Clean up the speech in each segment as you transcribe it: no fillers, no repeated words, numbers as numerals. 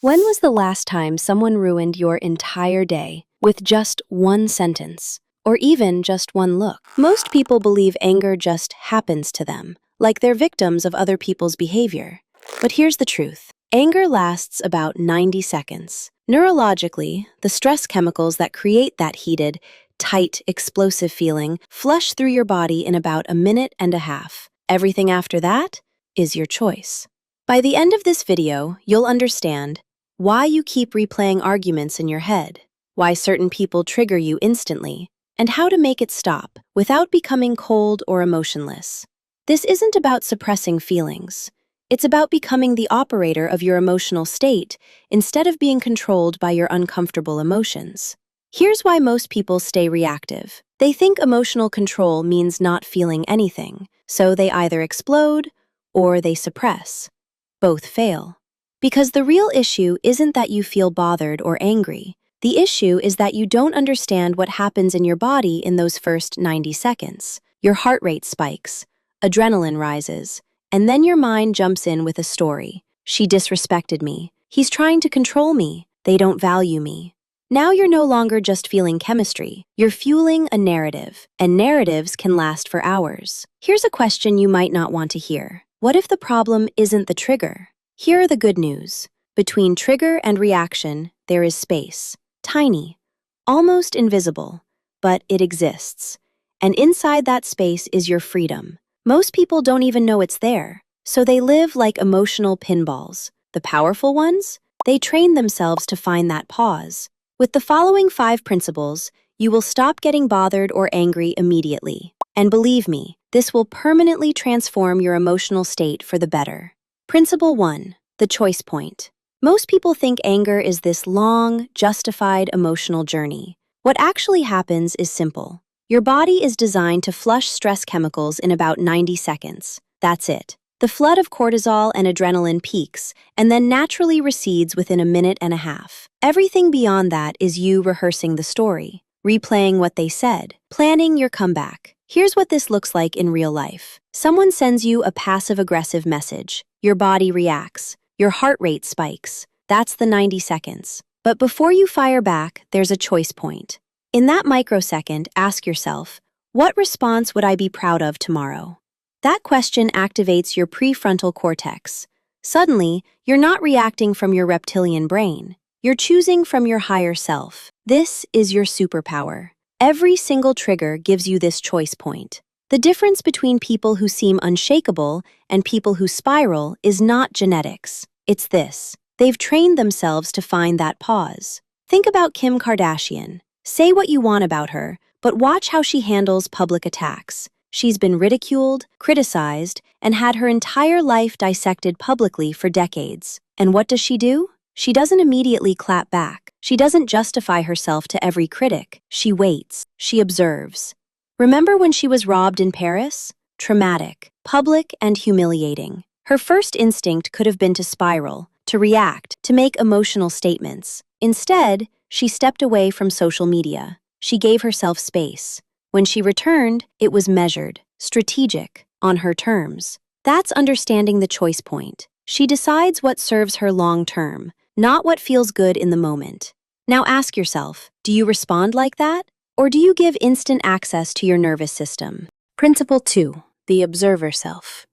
When was the last time someone ruined your entire day with just one sentence, or even just one look? Most people believe anger just happens to them, like they're victims of other people's behavior. But here's the truth. Anger lasts about 90 seconds. Neurologically, the stress chemicals that create that heated, tight, explosive feeling flush through your body in about a minute and a half. Everything after that is your choice. By the end of this video, you'll understand why you keep replaying arguments in your head, why certain people trigger you instantly, and how to make it stop without becoming cold or emotionless. This isn't about suppressing feelings. It's about becoming the operator of your emotional state instead of being controlled by your uncomfortable emotions. Here's why most people stay reactive. They think emotional control means not feeling anything, so they either explode or they suppress. Both fail. Because the real issue isn't that you feel bothered or angry. The issue is that you don't understand what happens in your body in those first 90 seconds. Your heart rate spikes, adrenaline rises, and then your mind jumps in with a story. She disrespected me. He's trying to control me. They don't value me. Now you're no longer just feeling chemistry. You're fueling a narrative, and narratives can last for hours. Here's a question you might not want to hear. What if the problem isn't the trigger? Here are the good news. Between trigger and reaction, there is space. Tiny, almost invisible, but it exists. And inside that space is your freedom. Most people don't even know it's there, so they live like emotional pinballs. The powerful ones, they train themselves to find that pause. With the following 5 principles, you will stop getting bothered or angry immediately. And believe me, this will permanently transform your emotional state for the better. Principle 1, the choice point. Most people think anger is this long, justified emotional journey. What actually happens is simple. Your body is designed to flush stress chemicals in about 90 seconds. That's it. The flood of cortisol and adrenaline peaks and then naturally recedes within a minute and a half. Everything beyond that is you rehearsing the story, replaying what they said, planning your comeback. Here's what this looks like in real life. Someone sends you a passive-aggressive message. Your body reacts. Your heart rate spikes. That's the 90 seconds. But before you fire back, there's a choice point. In that microsecond, ask yourself, what response would I be proud of tomorrow? That question activates your prefrontal cortex. Suddenly, you're not reacting from your reptilian brain. You're choosing from your higher self. This is your superpower. Every single trigger gives you this choice point. The difference between people who seem unshakable and people who spiral is not genetics. It's this. They've trained themselves to find that pause. Think about Kim Kardashian. Say what you want about her, but watch how she handles public attacks. She's been ridiculed, criticized, and had her entire life dissected publicly for decades. And what does she do? She doesn't immediately clap back. She doesn't justify herself to every critic. She waits. She observes. Remember when she was robbed in Paris? Traumatic, public, and humiliating. Her first instinct could have been to spiral, to react, to make emotional statements. Instead, she stepped away from social media. She gave herself space. When she returned, it was measured, strategic, on her terms. That's understanding the choice point. She decides what serves her long term, not what feels good in the moment. Now ask yourself, do you respond like that? Or do you give instant access to your nervous system? Principle 2, the observer self.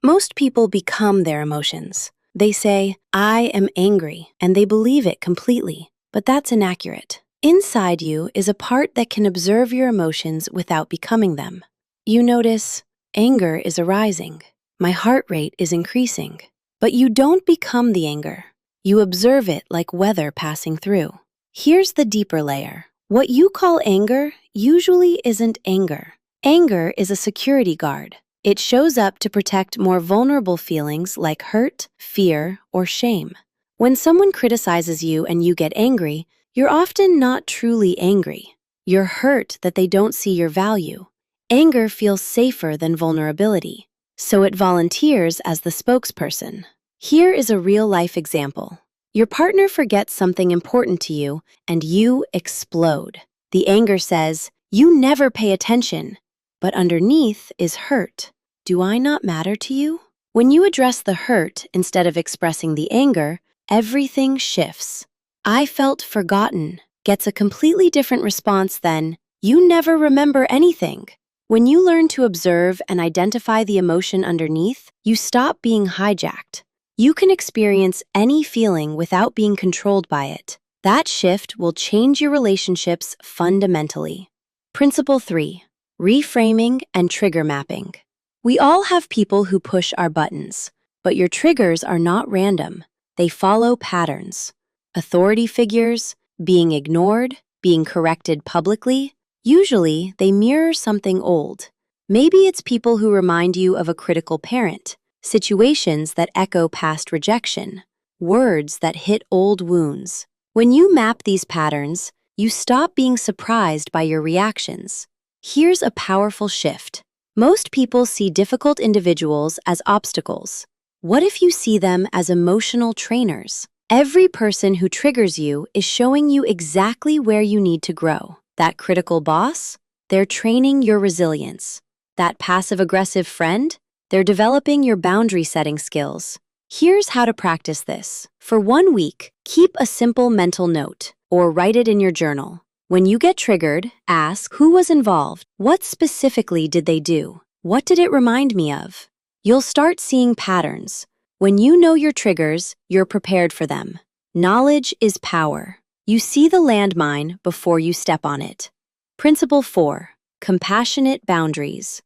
Most people become their emotions. They say, I am angry, and they believe it completely. But that's inaccurate. Inside you is a part that can observe your emotions without becoming them. You notice, anger is arising. My heart rate is increasing. But you don't become the anger. You observe it like weather passing through. Here's the deeper layer. What you call anger usually isn't anger. Anger is a security guard. It shows up to protect more vulnerable feelings like hurt, fear, or shame. When someone criticizes you and you get angry, you're often not truly angry. You're hurt that they don't see your value. Anger feels safer than vulnerability, so it volunteers as the spokesperson. Here is a real-life example. Your partner forgets something important to you, and you explode. The anger says, you never pay attention, but underneath is hurt. Do I not matter to you? When you address the hurt instead of expressing the anger, everything shifts. "I felt forgotten" gets a completely different response than "you never remember anything." When you learn to observe and identify the emotion underneath, you stop being hijacked. You can experience any feeling without being controlled by it. That shift will change your relationships fundamentally. Principle 3. Reframing and trigger mapping. We all have people who push our buttons, but your triggers are not random. They follow patterns. Authority figures, being ignored, being corrected publicly. Usually, they mirror something old. Maybe it's people who remind you of a critical parent, situations that echo past rejection, words that hit old wounds. When you map these patterns, you stop being surprised by your reactions. Here's a powerful shift. Most people see difficult individuals as obstacles. What if you see them as emotional trainers? Every person who triggers you is showing you exactly where you need to grow. That critical boss? They're training your resilience. That passive-aggressive friend? They're developing your boundary-setting skills. Here's how to practice this. For 1 week, keep a simple mental note or write it in your journal. When you get triggered, ask who was involved. What specifically did they do? What did it remind me of? You'll start seeing patterns. When you know your triggers, you're prepared for them. Knowledge is power. You see the landmine before you step on it. Principle 4. Compassionate boundaries.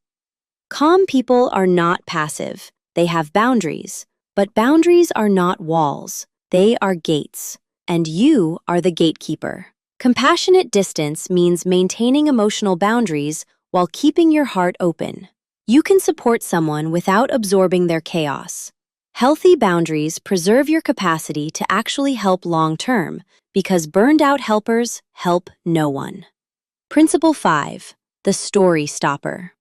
Calm people are not passive. They have boundaries. But boundaries are not walls. They are gates. And you are the gatekeeper. Compassionate distance means maintaining emotional boundaries while keeping your heart open. You can support someone without absorbing their chaos. Healthy boundaries preserve your capacity to actually help long-term, because burned-out helpers help no one. Principle 5. The story stopper.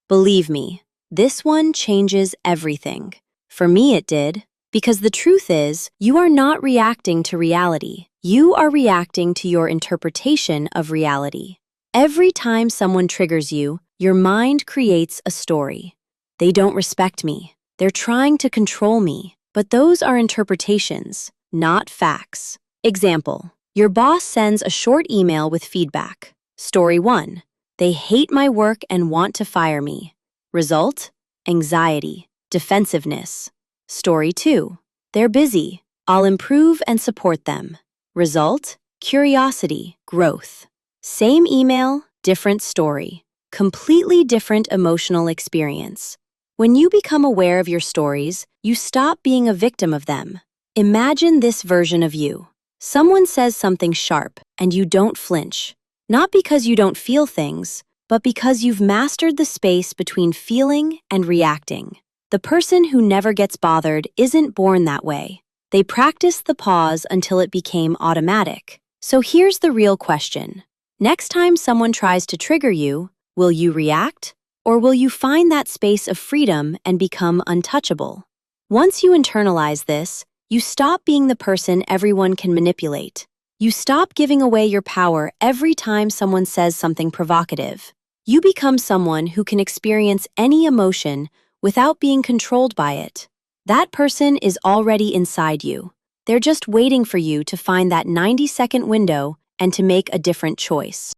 Believe me, this one changes everything. For me, it did. Because the truth is, you are not reacting to reality. You are reacting to your interpretation of reality. Every time someone triggers you, your mind creates a story. They don't respect me. They're trying to control me. But those are interpretations, not facts. Example: your boss sends a short email with feedback. Story 1. They hate my work and want to fire me. Result: anxiety, defensiveness. Story 2. They're busy. I'll improve and support them. Result: curiosity, growth. Same email, different story. Completely different emotional experience. When you become aware of your stories, you stop being a victim of them. Imagine this version of you. Someone says something sharp, and you don't flinch. Not because you don't feel things, but because you've mastered the space between feeling and reacting. The person who never gets bothered isn't born that way. They practiced the pause until it became automatic. So here's the real question. Next time someone tries to trigger you, will you react? Or will you find that space of freedom and become untouchable? Once you internalize this, you stop being the person everyone can manipulate. You stop giving away your power every time someone says something provocative. You become someone who can experience any emotion without being controlled by it. That person is already inside you. They're just waiting for you to find that 90-second window and to make a different choice.